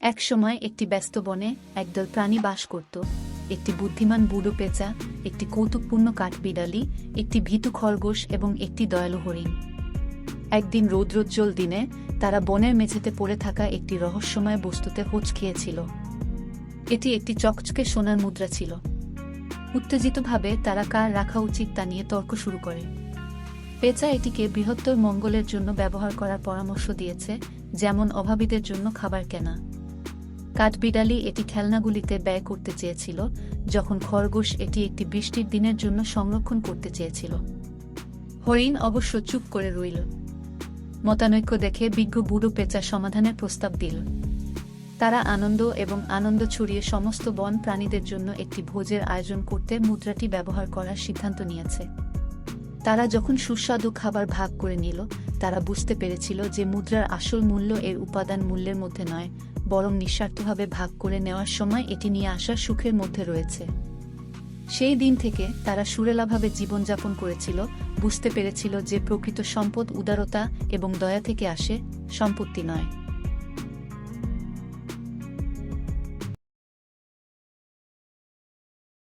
এক সময় একটি ব্যস্ত বনে একদল প্রাণী বাস করত। একটি বুদ্ধিমান বুড়ো পেঁচা, একটি কৌতুকপূর্ণ কাঠবিড়ালি, একটি ভীতু খরগোশ এবং একটি দয়ালু হরিণ। একদিন রৌদ্রোজ্জ্বল দিনে তারা বনের মেঝেতে পড়ে থাকা একটি রহস্যময় বস্তুতে হোঁচ খেয়েছিল। এটি একটি চকচকে সোনার মুদ্রা ছিল। উত্তেজিতভাবে তারা কার রাখা উচিত তা নিয়ে তর্ক শুরু করে। পেঁচা এটিকে বৃহত্তর মঙ্গলের জন্য ব্যবহার করার পরামর্শ দিয়েছে, যেমন অভাবীদের জন্য খাবার কেনা। কাঠবিড়ালি এটি খেলনাগুলিতে ব্যয় করতে চেয়েছিল, যখন খরগোশ এটি একটি বৃষ্টির দিনের জন্য সংরক্ষণ করতে চেয়েছিল। হরিণ অবশ্য চুপ করে রইল। মতানৈক্য দেখে বিজ্ঞ বুড়ো পেঁচা সমাধানের প্রস্তাব দিল। তারা আনন্দ ছড়িয়ে সমস্ত বন প্রাণীদের জন্য একটি ভোজের আয়োজন করতে মুদ্রাটি ব্যবহার করার সিদ্ধান্ত নিয়েছে। তারা যখন সুস্বাদু খাবার ভাগ করে নিল, তারা বুঝতে পেরেছিল যে মুদ্রার আসল মূল্য এর উপাদান মূল্যের মধ্যে নয়, বরং নিঃস্বার্থভাবে ভাগ করে নেওয়ার সময় এটি নিয়ে আসার সুখের মধ্যে রয়েছে। সেই দিন থেকে তারা সুরেলাভাবে জীবনযাপন করেছিল, বুঝতে পেরেছিল যে প্রকৃত সম্পদ উদারতা এবং দয়া থেকে আসে, সম্পত্তি নয়।